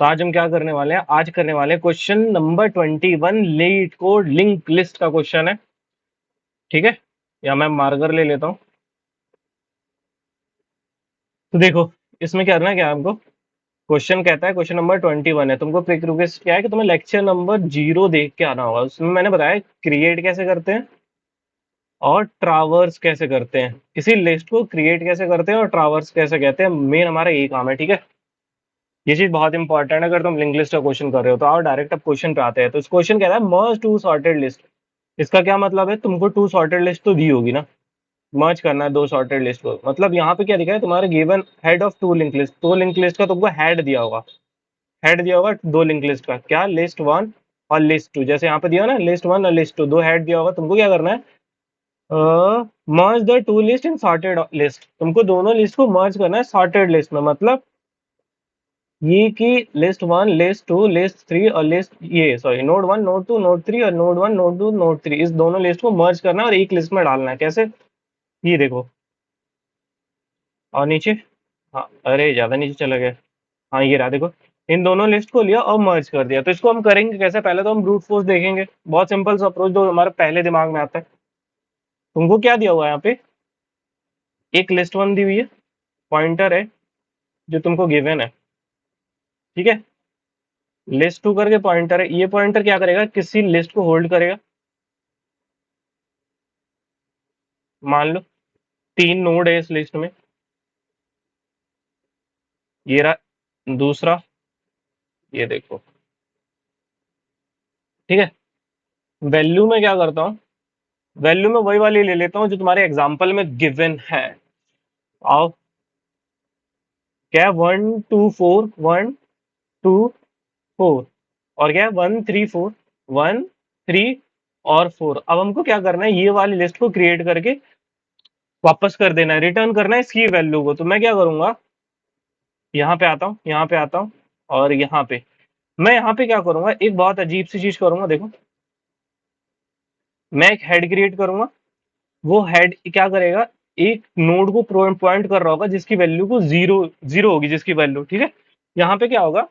तो आज हम क्या करने वाले हैं, आज करने वाले हैं question number 21 leet code link list का क्वेश्चन है। ठीक है, या मैं मार्कर ले लेता हूं। तो देखो इसमें क्या करना है, क्या हमको क्वेश्चन कहता है, क्वेश्चन नंबर 21 है। तुमको क्विक रिक्वेस्ट क्या है कि तुम्हें लेक्चर नंबर 0 देख के आना होगा। उसमें मैंने बताया क्रिएट कैसे करते हैं और ट्रावर्स कैसे करते हैं। किसी लिस्ट को क्रिएट कैसे करते हैं और ट्रावर्स कैसे कहते हैं, मेन हमारा यही काम है। ठीक है, ये चीज बहुत इंपॉर्टेंट है। अगर तुम लिंक लिस्ट का क्वेश्चन कर रहे हो तो आओ डायरेक्ट अब क्वेश्चन पे आते हैं। तो इस क्वेश्चन कहता है मर्ज टू सॉर्टेड लिस्ट। इसका क्या मतलब है, तुमको टू सॉर्टेड लिस्ट तो दी होगी ना, मर्ज करना है दो सॉर्टेड लिस्ट को। मतलब यहाँ पे क्या दिखा है, तुम्हारे given head of two link list. दो लिंक लिस्ट का तुमको हेड दिया होगा, हेड दिया होगा दो लिंक लिस्ट का, क्या लिस्ट वन और लिस्ट टू। जैसे यहाँ पे दिया ना लिस्ट वन और लिस्ट टू, दो हेड दिया होगा। तुमको क्या करना है, merge the two list in sorted list. तुमको दोनों लिस्ट को मर्ज करना है सॉर्टेड लिस्ट में। मतलब ये कि list one list two list three और लिस्ट ये sorry node one node two node three और node one node two node three, इस दोनों लिस्ट को मर्ज करना है और एक लिस्ट में डालना है। कैसे, ये देखो। और नीचे, हाँ अरे ज्यादा नीचे चला गया। हाँ ये रहा, देखो इन दोनों लिस्ट को लिया और मर्ज कर दिया। तो इसको हम करेंगे कैसे, पहले तो हम ब्रूट फोर्स देखेंगे। बहुत सिंपल सा अप्रोच जो हमारे पहले दिमाग में आता है। तुमको क्या दिया हुआ है यहाँ पे, एक लिस्ट वन दी हुई है, पॉइंटर है जो तुमको गिवन है। ठीक है, लिस्ट टू करके पॉइंटर है। ये पॉइंटर क्या करेगा, किसी लिस्ट को होल्ड करेगा। मान लो तीन नोड है इस लिस्ट में, ये रहा दूसरा, ये देखो। ठीक है, वैल्यू में क्या करता हूँ, वैल्यू में वही वाली ले लेता हूँ जो तुम्हारे एग्जाम्पल में गिवन है। आओ, क्या है, 1 2 4 1 2 4 और क्या है 1 3 4 1 3 और 4। अब हमको क्या करना है, ये वाली लिस्ट को क्रिएट करके वापस कर देना है, रिटर्न करना है इसकी वैल्यू को। तो मैं क्या करूंगा, यहाँ पे आता हूँ, यहाँ पे आता हूँ और यहाँ पे मैं यहाँ पे क्या करूंगा, एक बहुत अजीब सी चीज करूंगा। देखो मैं एक हेड क्रिएट करूंगा। वो हेड क्या करेगा, एक नोड को पॉइंट कर रहा होगा जिसकी वैल्यू को जीरो जीरो होगी, जिसकी वैल्यू। ठीक है, यहाँ पे क्या होगा,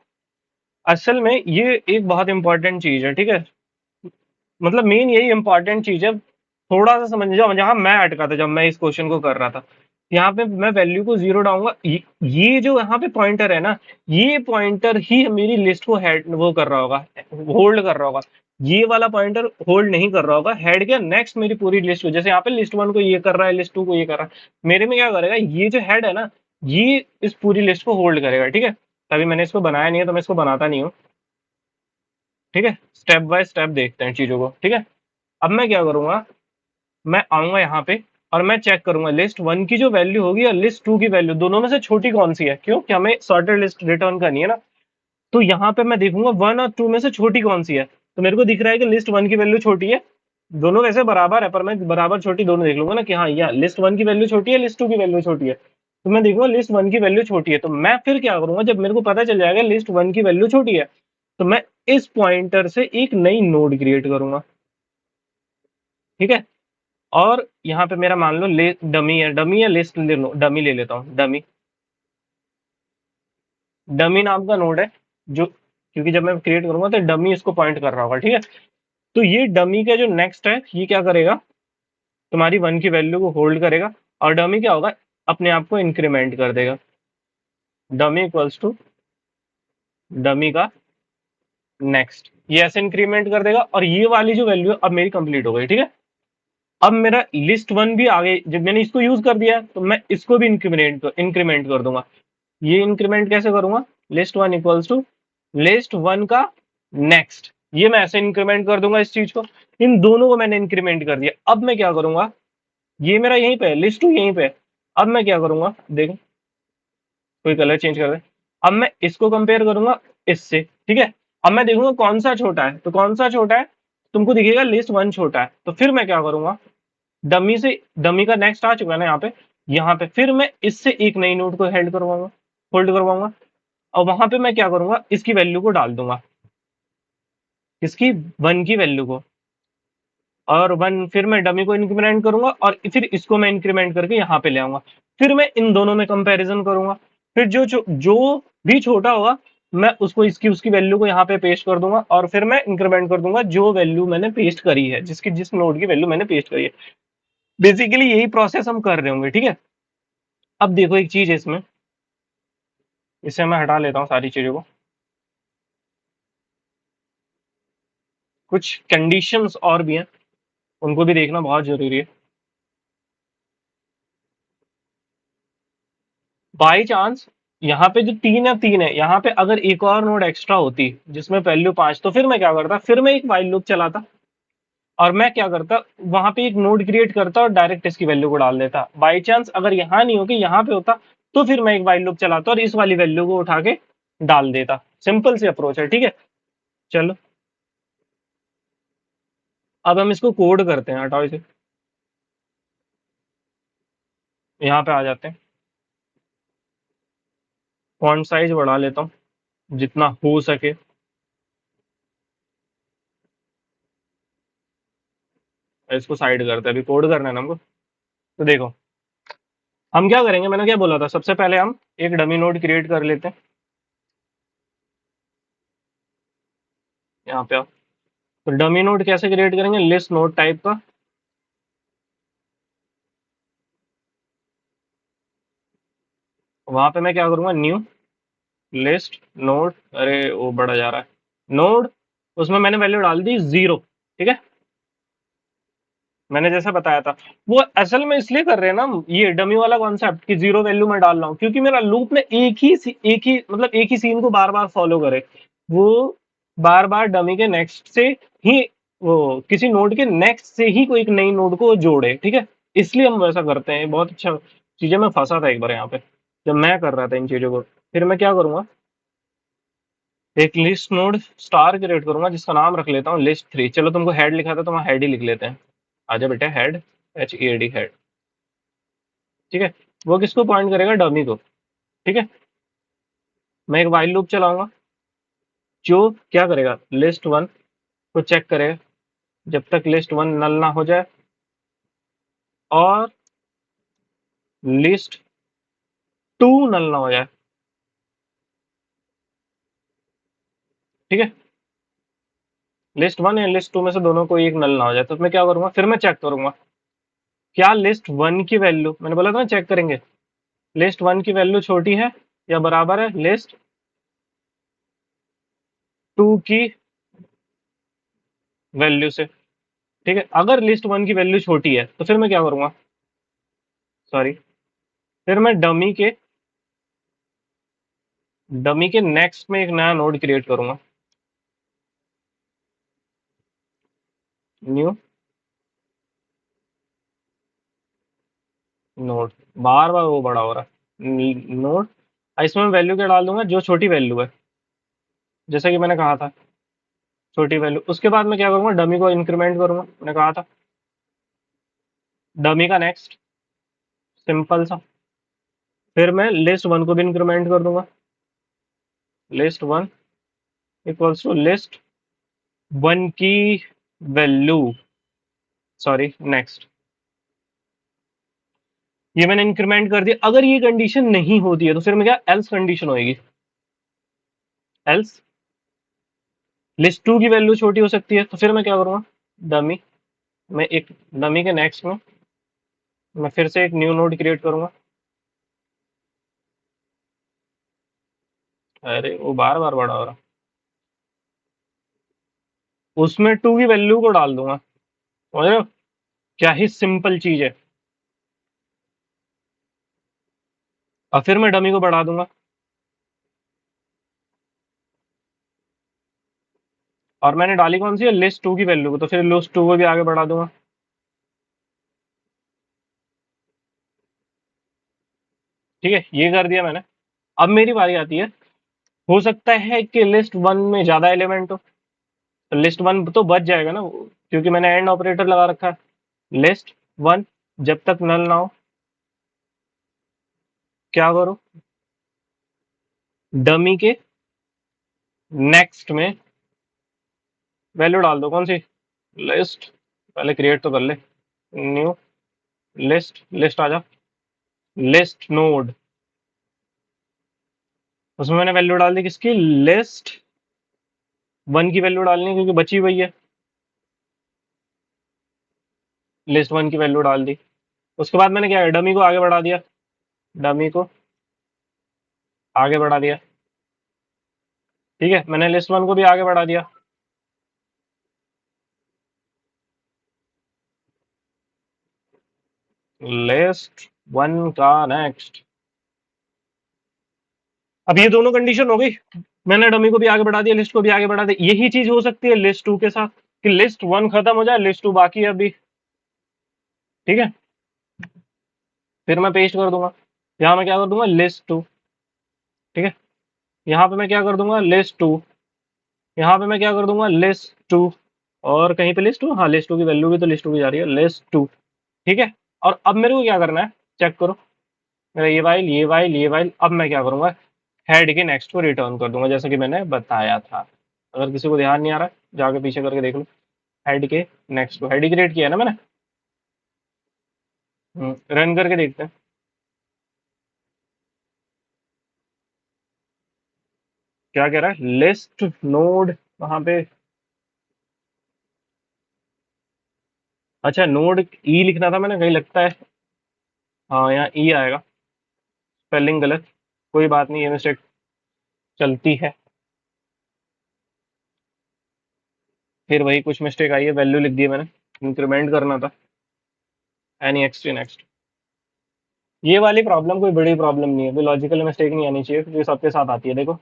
असल में ये एक बहुत इंपॉर्टेंट चीज है। ठीक है, मतलब मेन यही इंपॉर्टेंट चीज है। थोड़ा सा समझ जाओ, जहां मैं अटका था जब मैं इस क्वेश्चन को कर रहा था। यहाँ पे मैं वैल्यू को जीरो डालूंगा। ये जो यहाँ पे पॉइंटर है ना, ये पॉइंटर ही मेरी लिस्ट को हेड वो कर रहा होगा, होल्ड कर रहा होगा। ये वाला पॉइंटर होल्ड नहीं कर रहा होगा, हेड के नेक्स्ट मेरी पूरी लिस्ट को। जैसे यहाँ पे लिस्ट वन को ये कर रहा है, लिस्ट टू को ये कर रहा है, मेरे में क्या करेगा, ये जो हेड है ना, ये इस पूरी लिस्ट को होल्ड करेगा। ठीक है, अभी मैंने इसको बनाया नहीं है तो मैं इसको बनाता नहीं हूँ। ठीक है, स्टेप बाय स्टेप देखते हैं चीजों को। ठीक है, अब मैं क्या करूंगा, मैं आऊंगा यहाँ पे और मैं चेक करूंगा लिस्ट वन की जो वैल्यू होगी और लिस्ट टू की वैल्यू, दोनों में से छोटी कौन सी है। क्यों कि हमें सॉर्टेड लिस्ट रिटर्न करनी है ना। तो यहाँ पे मैं देखूंगा वन और टू में से छोटी कौन सी है। तो मेरे को दिख रहा है कि लिस्ट वन की वैल्यू छोटी है। दोनों वैसे बराबर है पर मैं बराबर छोटी दोनों देख लूंगा ना, कि हाँ यार लिस्ट वन की वैल्यू छोटी है, लिस्ट टू की वैल्यू छोटी है। तो मैं देखूंगा लिस्ट वन की वैल्यू छोटी है। तो मैं फिर क्या करूंगा, जब मेरे को पता चल जाएगा लिस्ट वन की वैल्यू छोटी है, तो मैं इस पॉइंटर से एक नई नोड क्रिएट करूंगा। ठीक है, और यहाँ पे मेरा मान लो ले डमी है, डमी या लिस्ट ले लो, डमी ले लेता हूँ। डमी, डमी नाम का नोड है जो, क्योंकि जब मैं क्रिएट करूंगा तो डमी इसको पॉइंट कर रहा होगा। ठीक है, तो ये डमी का जो नेक्स्ट है, ये क्या करेगा, तुम्हारी वन की वैल्यू को होल्ड करेगा और डमी क्या होगा, अपने आप को इंक्रीमेंट कर देगा। डमी इक्वल्स टू डमी का नेक्स्ट, ये ऐसे इंक्रीमेंट कर देगा और ये वाली जो वैल्यू अब मेरी कंप्लीट हो गई। ठीक है, अब मेरा लिस्ट वन भी आगे, जब मैंने इसको यूज कर दिया तो मैं इसको भी इंक्रीमेंट कर दूंगा। ये इंक्रीमेंट कैसे करूंगा, list one equals to list one का नेक्स्ट, ये मैं ऐसे इंक्रीमेंट कर दूंगा इस चीज को। इन दोनों को मैंने इंक्रीमेंट कर दिया। अब मैं क्या करूंगा, ये मेरा यहीं पे है, लिस्ट टू यहीं पे है। अब मैं क्या करूंगा, देखो कोई कलर चेंज कर दे। अब मैं इसको कंपेयर करूंगा इससे। ठीक है, अब मैं देखूंगा कौन सा छोटा है। तो कौन सा छोटा है, तुमको दिखेगा लिस्ट वन छोटा है। तो फिर मैं क्या करूंगा, डमी से, डमी का नेक्स्ट आ चुका है ना यहाँ पे फिर मैं इससे एक नई नोड को हेल्ड करवाऊंगा, होल्ड करवाऊंगा। और वहां पे मैं क्या करूंगा, इसकी वैल्यू को डाल दूंगा, इसकी वन की वैल्यू को। और वन फिर मैं डमी को इंक्रीमेंट करूंगा और फिर इसको मैं इंक्रीमेंट करके यहाँ पे ले आऊंगा। फिर मैं इन दोनों में कंपैरिजन करूंगा। फिर जो जो, जो भी छोटा होगा मैं उसको इसकी उसकी वैल्यू को यहाँ पे पेस्ट कर दूंगा और फिर मैं इंक्रीमेंट कर दूंगा जो वैल्यू मैंने पेस्ट करी है, जिसकी जिस नोड की वैल्यू मैंने पेस्ट करी है। बेसिकली यही प्रोसेस हम कर रहे होंगे, ठीक है। अब देखो एक चीज है इसमें, इसे मैं हटा लेता हूँ सारी चीजों को। कुछ कंडीशंस और भी हैं, उनको भी देखना बहुत जरूरी है। बाई चांस यहाँ पे जो 3 या 3 है, यहाँ पे अगर एक और नोड एक्स्ट्रा होती जिसमें वैल्यू 5, तो फिर मैं क्या करता, फिर मैं एक वाइल लूप चलाता और मैं क्या करता, वहां पे एक नोड क्रिएट करता और डायरेक्ट इसकी वैल्यू को डाल देता। बाई चांस अगर यहाँ नहीं होगी, यहाँ पे होता, तो फिर मैं एक वाइल लूप चलाता और इस वाली वैल्यू को उठा के डाल देता। सिंपल सी अप्रोच है, ठीक है। चलो अब हम इसको कोड करते हैं, हटाओ इसे, यहाँ पे आ जाते हैं। फॉन्ट साइज बढ़ा लेता हूँ जितना हो सके। इसको साइड करते हैं, अभी कोड करना है ना हमको। तो देखो हम क्या करेंगे, मैंने क्या बोला था, सबसे पहले हम एक डमी नोड क्रिएट कर लेते हैं। यहाँ पे आओ। तो डमी नोड कैसे क्रिएट करेंगे, लिस्ट नोड टाइप का। वहां पे मैं क्या करूंगा, न्यू लिस्ट नोड, अरे वो बड़ा जा रहा है, नोड, उसमें मैंने वैल्यू डाल दी 0, ठीक है। मैंने जैसा बताया था, वो असल में इसलिए कर रहे हैं ना ये डमी वाला कॉन्सेप्ट कि 0 वैल्यू में डाल रहा हूँ, क्योंकि मेरा लूप में एक ही मतलब एक ही सीन को बार बार फॉलो करे। वो बार बार डमी के नेक्स्ट से ही, वो किसी नोड के नेक्स्ट से ही कोई एक नई नोड को जोड़े, ठीक है। इसलिए हम वैसा करते हैं। बहुत अच्छा चीजें, मैं फंसा था एक बार यहाँ पे जब मैं कर रहा था इन चीजों को। फिर मैं क्या करूंगा, एक लिस्ट नोड स्टार क्रिएट करूंगा जिसका नाम रख लेता हूँ लिस्ट 3। चलो तुमको हेड लिखा था तो मैं हेड ही लिख लेते हैं। आजा बेटा, हेड, HEAD, हेड, ठीक है। वो किसको पॉइंट करेगा, डमी को, ठीक है। मैं एक वाइल लूप चलाऊंगा जो क्या करेगा, लिस्ट 1 को चेक करेगा जब तक लिस्ट 1 नल ना हो जाए और लिस्ट 2 नल ना हो जाए, ठीक है। लिस्ट 1 या लिस्ट 2 में से दोनों कोई एक नल ना हो जाए तो मैं क्या करूंगा, फिर मैं चेक करूंगा क्या लिस्ट 1 की वैल्यू, मैंने बोला था ना चेक करेंगे, लिस्ट 1 की वैल्यू छोटी है या बराबर है लिस्ट 2 की वैल्यू से, ठीक है। अगर लिस्ट 1 की वैल्यू छोटी है तो फिर मैं क्या करूंगा, सॉरी, फिर मैं डमी के नेक्स्ट में एक नया नोड क्रिएट करूंगा, न्यू नोड। बार बार वो बड़ा हो रहा है नोड। इसमें मैं वैल्यू क्या डाल दूंगा, जो छोटी वैल्यू है, जैसा कि मैंने कहा था, छोटी वैल्यू। उसके बाद मैं क्या करूंगा, डमी को इंक्रीमेंट करूंगा, मैंने कहा था डमी का नेक्स्ट, सिंपल सा। फिर मैं लिस्ट 1 को भी इंक्रीमेंट कर दूंगा, लिस्ट 1 इक्वल्स टू लिस्ट 1 की वैल्यू, सॉरी नेक्स्ट। ये मैंने इंक्रीमेंट कर दिया। अगर ये कंडीशन नहीं होती है तो फिर मैं क्या, एल्स कंडीशन होगी। एल्स लिस्ट 2 की वैल्यू छोटी हो सकती है तो फिर मैं क्या करूंगा, डमी, मैं एक डमी के नेक्स्ट में मैं फिर से एक न्यू नोड क्रिएट करूंगा। अरे वो बार बार बड़ा हो रहा, उसमें 2 की वैल्यू को डाल दूंगा, समझ रहे हो, क्या ही सिंपल चीज है। और फिर मैं डमी को बढ़ा दूंगा और मैंने डाली कौन सी है, लिस्ट 2 की वैल्यू को, तो फिर लिस्ट 2 को भी आगे बढ़ा दूंगा, ठीक है। ये कर दिया मैंने। अब मेरी बारी आती है, हो सकता है कि लिस्ट 1 में ज्यादा एलिमेंट हो, तो लिस्ट 1 तो बच जाएगा ना, क्योंकि मैंने एंड ऑपरेटर लगा रखा है। लिस्ट 1 जब तक नल ना हो, क्या करो, डमी के नेक्स्ट में वैल्यू डाल दो, कौन सी, लिस्ट, पहले क्रिएट तो कर ले, न्यू लिस्ट, लिस्ट आ जा, लिस्ट नोड, उसमें मैंने वैल्यू डाल दी किसकी, लिस्ट वन की वैल्यू डालनी है क्योंकि बची हुई है, लिस्ट वन की वैल्यू डाल दी। उसके बाद मैंने क्या, डमी को आगे बढ़ा दिया, डमी को आगे बढ़ा दिया। ठीक है, मैंने लिस्ट वन को भी आगे बढ़ा दिया। लिस्ट वन का नेक्स्ट, अब ये दोनों कंडीशन हो गई। मैंने डमी को भी आगे बढ़ा दिया, लिस्ट को भी आगे बढ़ा दिया। यही चीज हो सकती है लिस्ट टू के साथ कि लिस्ट वन खत्म हो जाए, लिस्ट टू बाकी है अभी। ठीक है, फिर मैं पेस्ट कर दूंगा, यहाँ मैं क्या कर दूंगा, लिस्ट टू। ठीक है, यहाँ पे मैं क्या कर दूंगा, लिस्ट टू। यहाँ पे मैं क्या कर दूंगा, लिस्ट टू। और कहीं पे लिस्ट टू, हाँ लिस्ट टू की वैल्यू भी तो लिस्ट टू की जा रही है, लिस्ट टू। ठीक है, और अब मेरे को क्या करना है, चेक करो मेरा ये वाइल, ये वाइल, ये वाइल। अब मैं क्या करूंगा, हेड के नेक्स्ट को रिटर्न कर दूंगा जैसा कि मैंने बताया था। अगर किसी को ध्यान नहीं आ रहा है जाके पीछे करके देख लो। हेड के नेक्स्ट को, हेड ही क्रिएट किया है ना मैंने। रन करके देखते हैं क्या कह रहा है, लिस्ट नोड वहां पे। अच्छा, नोड ई लिखना था मैंने, कहीं लगता है। हाँ, यहाँ ई आएगा, स्पेलिंग गलत, कोई बात नहीं, ये मिस्टेक चलती है। फिर वही कुछ मिस्टेक आई है, वैल्यू लिख दी है मैंने, इंक्रीमेंट करना था, एनी एक्स टी नेक्स्ट। ये वाली प्रॉब्लम कोई बड़ी प्रॉब्लम नहीं है, कोई लॉजिकल मिस्टेक नहीं आनी चाहिए, जो सबके साथ आती है। देखो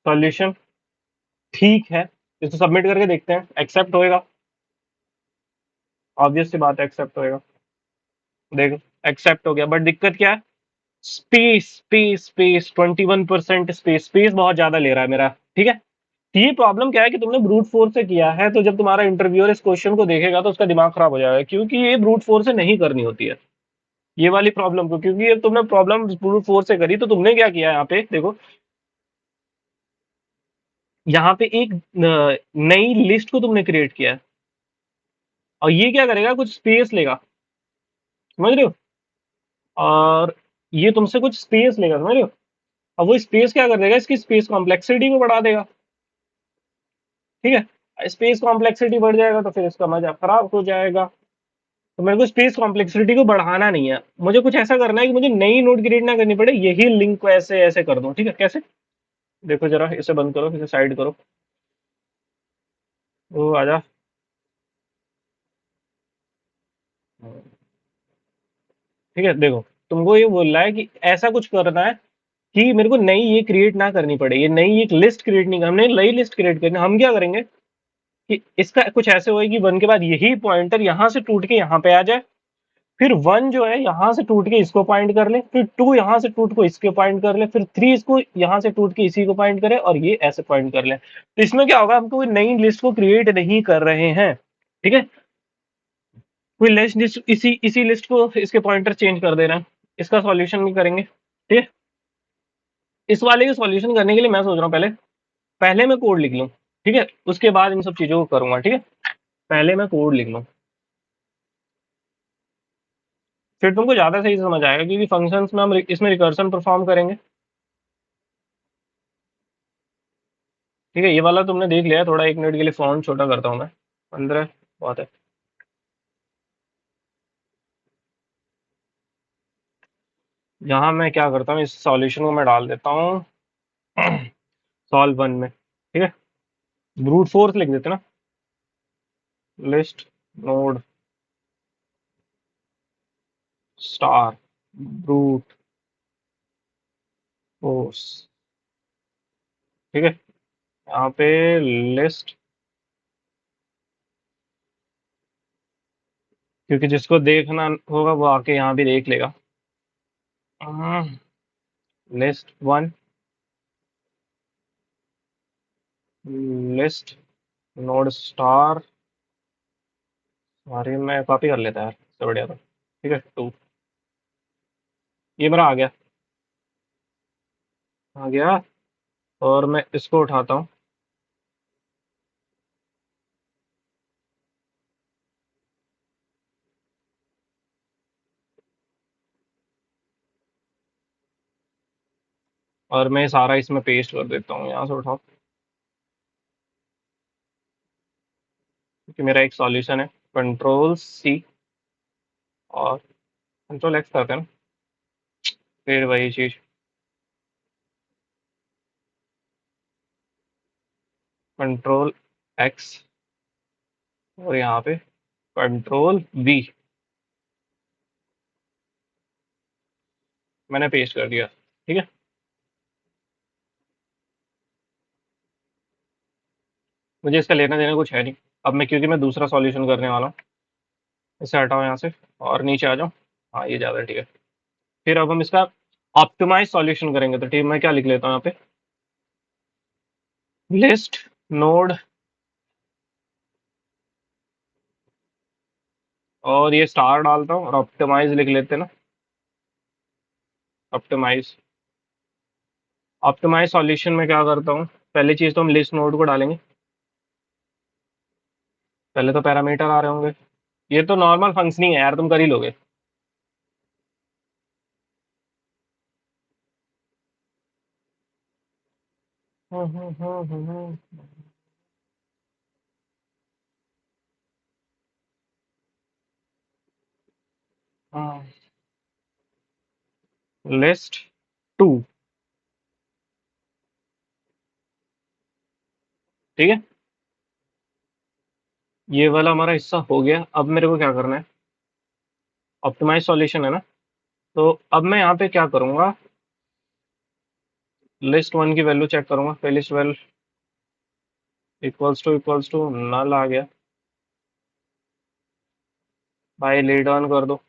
सॉल्यूशन ठीक है, इसको सबमिट करके देखते हैं, एक्सेप्ट होएगा, ऑब्वियस सी बात है एक्सेप्ट होएगा। देखो एक्सेप्ट हो गया, बट दिक्कत क्या है, space space space 21% space, space बहुत ज्यादा ले रहा है मेरा। ठीक है, तो ये प्रॉब्लम क्या है कि तुमने ब्रूट फोर्स से किया है, तो जब तुम्हारा इंटरव्यूअर इस क्वेश्चन को देखेगा तो उसका दिमाग खराब हो जाएगा, क्योंकि ये ब्रूट फोर्स से नहीं करनी होती है ये वाली प्रॉब्लम को, क्योंकि ये तुमने प्रॉब्लम ब्रूट फोर्स से करी। तो तुमने क्या किया है यहाँ पे देखो, यहाँ पे एक नई लिस्ट को तुमने क्रिएट किया है, और ये क्या करेगा, कुछ स्पेस लेगा, समझ रहे हो, और ये तुमसे कुछ स्पेस लेगा, समझ रहे हो। अब वो स्पेस क्या कर देगा, इसकी स्पेस कॉम्प्लेक्सिटी को बढ़ा देगा। ठीक है, स्पेस कॉम्प्लेक्सिटी बढ़ जाएगा तो फिर इसका मजा खराब हो जाएगा। तो मेरे को स्पेस कॉम्प्लेक्सिटी को बढ़ाना नहीं है, मुझे कुछ ऐसा करना है कि मुझे नई नोड क्रिएट ना करनी पड़े, यही लिंक को ऐसे ऐसे कर दूं। ठीक है, कैसे, देखो जरा, इसे बंद करो, इसे साइड करो, वो आजा। ठीक है, देखो तुमको ये बोल रहा है कि ऐसा कुछ करना है कि मेरे को नई ये क्रिएट ना करनी पड़े, ये नई एक लिस्ट क्रिएट नहीं, हमने नई लिस्ट क्रिएट करनी। हम क्या करेंगे कि इसका कुछ ऐसे होगा कि वन के बाद यही पॉइंटर यहां से टूट के यहाँ पे आ जाए, फिर वन जो है यहां से टूट के इसको पॉइंट कर ले, फिर टू यहां से टूट को इसके पॉइंट कर ले, फिर थ्री इसको यहां से टूट के इसी को पॉइंट करे, और ये ऐसे पॉइंट कर ले। तो इसमें क्या होगा, हम कोई नई लिस्ट को क्रिएट नहीं कर रहे हैं। ठीक है, कोई लिस्ट इसी इसी लिस्ट को इसके पॉइंटर चेंज कर दे रहे हैं, इसका सॉल्यूशन भी करेंगे। ठीक है, इस वाले के सॉल्यूशन करने के लिए मैं सोच रहा हूँ पहले पहले मैं कोड लिख लूँ। ठीक है, उसके बाद इन सब चीजों को करूंगा। ठीक है, पहले मैं कोड लिख लूँ, फिर तुमको ज्यादा सही से समझ आएगा, क्योंकि फंक्शंस में हम इसमें रिकर्सन परफॉर्म करेंगे। ठीक है, ये वाला तुमने देख लिया, थोड़ा एक मिनट के लिए फोन छोटा करता हूँ मैं, 15 बहुत है। यहाँ मैं क्या करता हूँ, इस सॉल्यूशन को मैं डाल देता हूँ सॉल्व वन में। ठीक है, ब्रूट फोर्स लिख देते ना, list node star brute force. ठीक है, यहाँ पे लिस्ट, क्योंकि जिसको देखना होगा वो आके यहाँ भी देख लेगा। List one, list node star, sorry मैं कॉपी कर लेता है यार, इससे बढ़िया तो। ठीक है, टू, ये मेरा आ गया, आ गया, और मैं इसको उठाता हूँ। और मैं सारा इसमें पेस्ट कर देता हूँ, यहाँ से उठाओ, क्योंकि मेरा एक सॉल्यूशन है। कंट्रोल सी और कंट्रोल एक्स करते हैं ना, फिर वही चीज, कंट्रोल एक्स और यहाँ पे कंट्रोल वी, मैंने पेस्ट कर दिया। ठीक है, मुझे इसका लेना देना कुछ है नहीं। अब मैं, क्योंकि मैं दूसरा सॉल्यूशन करने वाला हूँ, इसे हटाओ यहाँ से और नीचे आ जाओ। हाँ, ये ज़्यादा ठीक है। फिर अब हम इसका ऑप्टिमाइज सॉल्यूशन करेंगे, तो ठीक, मैं क्या लिख लेता हूँ यहाँ पे, लिस्ट नोड, और ये स्टार डालता हूँ और ऑप्टिमाइज लिख लेते हैं ना। ऑप्टिमाइज, ऑप्टिमाइज सॉल्यूशन में क्या करता हूँ, पहली चीज़ तो हम लिस्ट नोड को डालेंगे। पहले तो पैरामीटर आ रहे होंगे, ये तो नॉर्मल फंक्शनिंग है यार, तुम कर ही लोगे। लिस्ट टू, ठीक है, ये वाला हमारा हिस्सा हो गया। अब मेरे को क्या करना है, ऑप्टिमाइज सॉल्यूशन है ना, तो अब मैं यहाँ पे क्या करूँगा, लिस्ट वन की वैल्यू चेक करूँगा, फिर list value equals to null आ गया भाई, लीड ऑन कर दो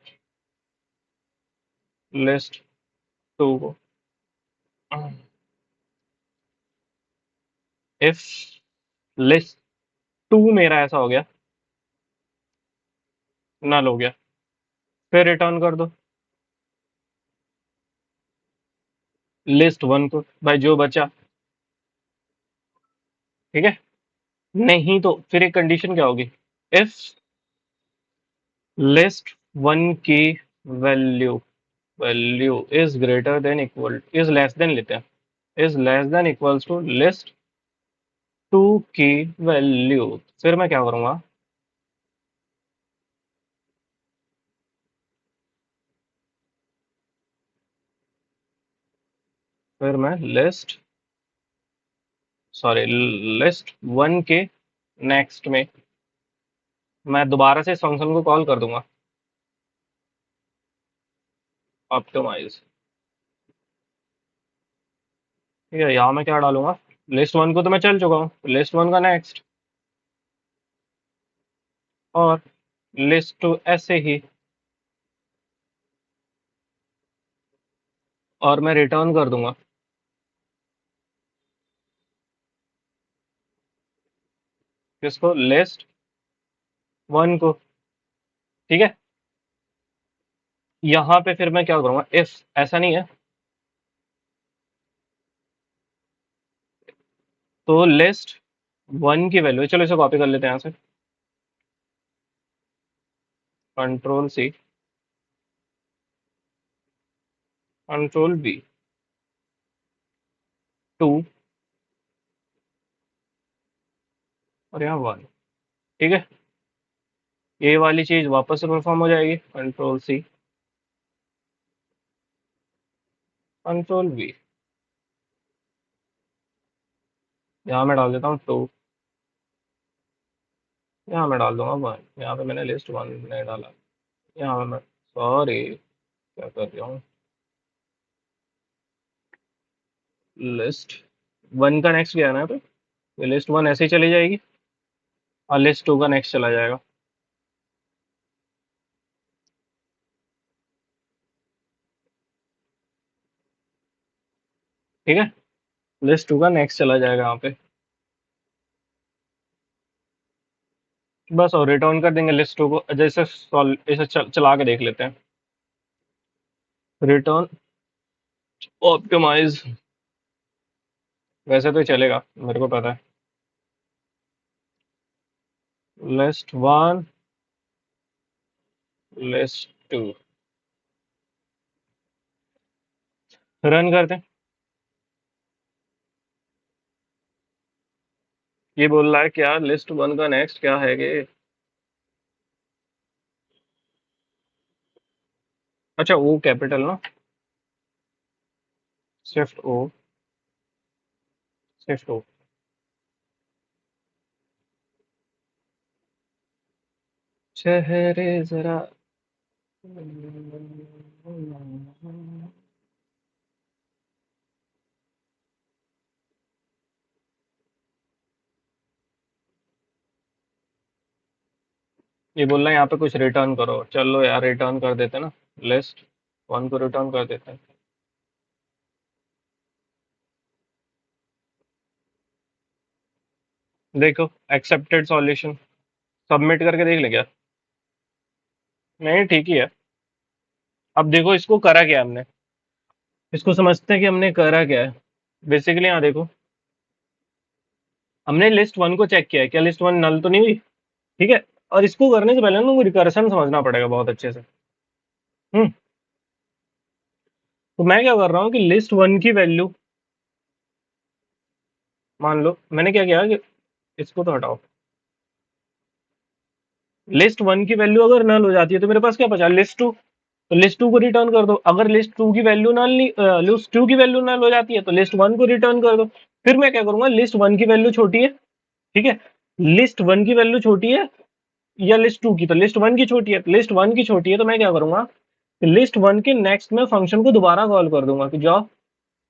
लिस्ट टू को। इफ लिस्ट टू मेरा ऐसा हो गया, नल हो गया, फिर रिटर्न कर दो लिस्ट वन को भाई, जो बचा। ठीक है, नहीं तो फिर एक कंडीशन क्या होगी, इफ लिस्ट वन की value value is greater than equal, is less than लेते हैं, is less than equals to list two की वैल्यू, फिर मैं क्या करूंगा, फिर मैं लिस्ट, सॉरी, लिस्ट वन के नेक्स्ट में मैं दोबारा से इस फंक्शन को कॉल कर दूंगा, ऑप्टिमाइज। ठीक है, यहाँ मैं क्या डालूंगा, लिस्ट वन को तो मैं चल चुका हूँ, लिस्ट वन का नेक्स्ट, और लिस्ट टू ऐसे ही, और मैं रिटर्न कर दूंगा किसको, लिस्ट वन को। ठीक है, यहाँ पे फिर मैं क्या करूंगा, इफ ऐसा नहीं है तो लिस्ट वन की वैल्यू, चलो इसे कॉपी कर लेते हैं यहाँ से, control C, control B, two, और यहाँ वन। ठीक है, ये वाली चीज वापस से परफॉर्म हो जाएगी, कंट्रोल सी, कंट्रोल बी, यहाँ मैं डाल देता हूँ टू, यहाँ मैं डाल दूंगा वन, यहाँ पे मैंने लिस्ट वन नहीं डाला, यहाँ पे मैं, सॉरी क्या कर रहा हूँ, लिस्ट वन का नेक्स्ट क्या है ना यहाँ पे, ये लिस्ट वन ऐसे ही चली जाएगी और लिस्ट टू का नेक्स्ट चला जाएगा। ठीक है, लिस्ट टू का नेक्स्ट चला जाएगा यहाँ पे, बस, और रिटर्न कर देंगे लिस्ट टू को, जैसे सॉल्व इसे चला के देख लेते हैं, रिटर्न ऑप्टिमाइज, वैसे तो चलेगा मेरे को पता है, list one, list two, run करते हैं। ये बोल रहा है क्या लिस्ट वन का नेक्स्ट क्या है ये? अच्छा ओ कैपिटल ना, स्विफ्ट ओ, स्विफ्ट ओ। चेहरे जरा, ये बोल रहा है यहाँ पे कुछ रिटर्न करो, चलो यार रिटर्न कर देते हैं ना, लिस्ट वन को रिटर्न कर देते हैं। देखो एक्सेप्टेड सॉल्यूशन, सबमिट करके देख ले क्या। नहीं ठीक ही है। अब देखो इसको करा क्या हमने, इसको समझते हैं कि हमने करा क्या है। बेसिकली यहाँ देखो, हमने लिस्ट वन को चेक किया है क्या लिस्ट वन नल तो नहीं हुई, ठीक है। और इसको करने से पहले ना रिकर्सन समझना पड़ेगा बहुत अच्छे से। हम्म। तो मैं क्या कर रहा हूँ कि लिस्ट वन की वैल्यू, मान लो मैंने क्या किया कि इसको तो हटाओ, लिस्ट वन की वैल्यू अगर नल हो जाती है तो मेरे पास क्या बचा, लिस्ट टू। तो लिस्ट टू को रिटर्न कर दो, अगर लिस्ट टू की वैल्यू नल नहीं, लिस्ट टू की वैल्यू नल हो जाती है तो लिस्ट वन को रिटर्न कर दो। फिर मैं क्या करूंगा, लिस्ट वन की वैल्यू छोटी है, ठीक है, लिस्ट वन की वैल्यू छोटी है या लिस्ट टू की, तो लिस्ट वन की छोटी है, लिस्ट वन की छोटी है तो मैं क्या करूंगा, लिस्ट वन के नेक्स्ट में फंक्शन को दोबारा कॉल कर दूंगा कि जाओ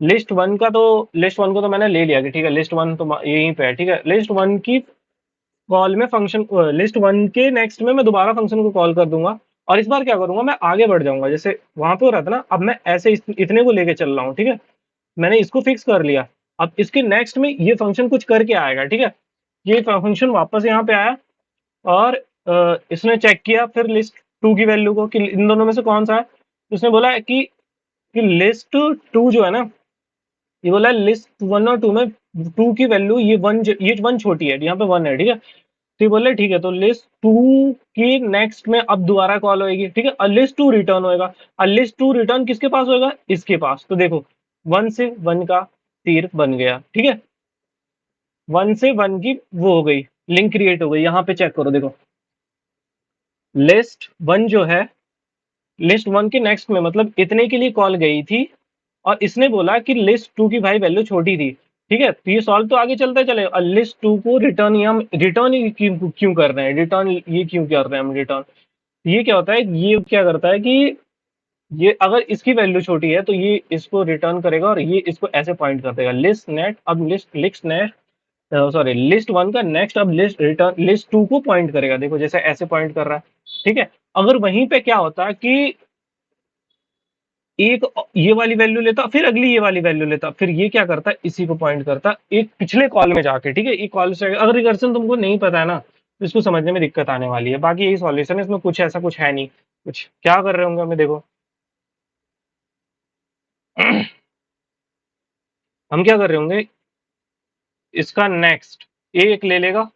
लिस्ट वन का, तो लिस्ट वन को तो मैंने ले लिया कि ठीक है लिस्ट वन तो यहीं पे है, ठीक है, लिस्ट वन की कॉल में फंक्शन, लिस्ट वन के नेक्स्ट में मैं दोबारा फंक्शन को कॉल कर दूंगा। और इस बार क्या करूंगा, मैं आगे बढ़ जाऊंगा, जैसे वहां पे हो रहा था ना, अब मैं ऐसे इतने को लेके चल रहा हूँ, ठीक है, मैंने इसको फिक्स कर लिया। अब इसके नेक्स्ट में ये फंक्शन कुछ करके आएगा, ठीक है, ये फंक्शन वापस यहाँ पे आया और इसने चेक किया फिर लिस्ट टू की वैल्यू को कि इन दोनों में से कौन सा है। उसने बोला है कि लिस्ट टू जो है ना, ये बोला है लिस्ट वन और टू में टू की वैल्यू ये वन छोटी है, यहाँ पे वन है, ठीक है। तो ये बोले ठीक है, तो लिस्ट टू की नेक्स्ट में अब दोबारा कॉल होगी, ठीक है, और लिस्ट टू रिटर्न होएगा। और लिस्ट टू रिटर्न किसके पास होएगा, इसके पास। तो देखो वन से वन का तीर बन गया, ठीक है, वन से वन की वो हो गई, लिंक क्रिएट हो गई। यहाँ पे चेक करो देखो, लिस्ट वन जो है लिस्ट वन के नेक्स्ट में मतलब इतने के लिए कॉल गई थी, और इसने बोला कि लिस्ट टू की भाई वैल्यू छोटी थी, ठीक है, तो ये सॉल्व तो आगे चलते चले, और लिस्ट टू को रिटर्न हम रिटर्न ही क्यों क्यों कर रहे हैं, रिटर्न ये क्यों कर रहे हैं हम रिटर्न। ये क्या होता है, ये क्या करता है कि ये अगर इसकी वैल्यू छोटी है तो ये इसको रिटर्न करेगा और ये इसको ऐसे पॉइंट कर देगा, लिस्ट नेट अब list net, sorry list one का नेक्स्ट अब लिस्ट रिटर्न लिस्ट टू को पॉइंट करेगा, देखो जैसे ऐसे पॉइंट कर रहा है, ठीक है। अगर वहीं पे क्या होता कि एक ये वाली वैल्यू लेता फिर अगली ये वाली वैल्यू लेता, फिर ये क्या करता इसी को पॉइंट करता एक पिछले कॉल में जाके, ठीक है, ये कॉल से अगर रिकर्सन तुमको नहीं पता है ना तो इसको समझने में दिक्कत आने वाली है। बाकी यही सॉल्यूशन है, इसमें कुछ ऐसा कुछ है नहीं, कुछ क्या कर रहे होंगे हमें देखो। हम क्या कर रहे होंगे, इसका नेक्स्ट एक ले लेगा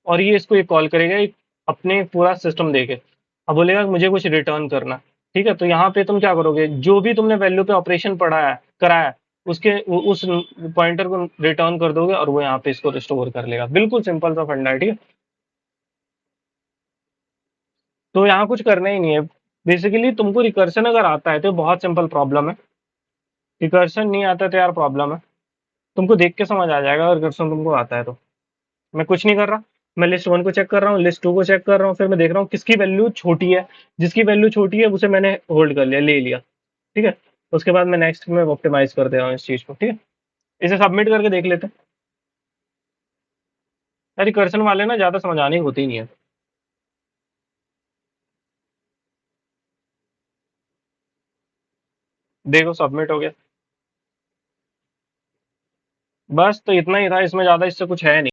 और ये इसको एक कॉल करेगा, एक अपने पूरा सिस्टम देके, अब बोलेगा मुझे कुछ रिटर्न करना, ठीक है। तो यहाँ पे तुम क्या करोगे, जो भी तुमने वैल्यू पे ऑपरेशन पढ़ा है कराया है, उसके उस पॉइंटर को रिटर्न कर दोगे और वो यहाँ पे इसको रिस्टोर कर लेगा, बिल्कुल सिंपल सा फंडा है, ठीक है। तो यहाँ कुछ करना ही नहीं है, बेसिकली तुमको रिकर्शन अगर आता है तो बहुत सिंपल प्रॉब्लम है, रिकर्शन नहीं आता तो यार प्रॉब्लम है। तुमको देख के समझ आ जाएगा अगर रिकर्शन तुमको आता है तो। मैं कुछ नहीं कर रहा, मैं लिस्ट वन को चेक कर रहा हूँ, लिस्ट टू को चेक कर रहा हूँ, फिर मैं देख रहा हूँ किसकी वैल्यू छोटी है, जिसकी वैल्यू छोटी है उसे मैंने होल्ड कर लिया, ले लिया, ठीक है। उसके बाद मैं नेक्स्ट में ऑप्टिमाइज कर दे रहा हूँ इस चीज को, ठीक है। इसे सबमिट करके देख लेते हैं। यार रिकर्शन वाले ना ज्यादा समझाने होते ही नहीं है। देखो सबमिट हो गया, बस तो इतना ही था, इसमें ज्यादा इससे कुछ है नहीं।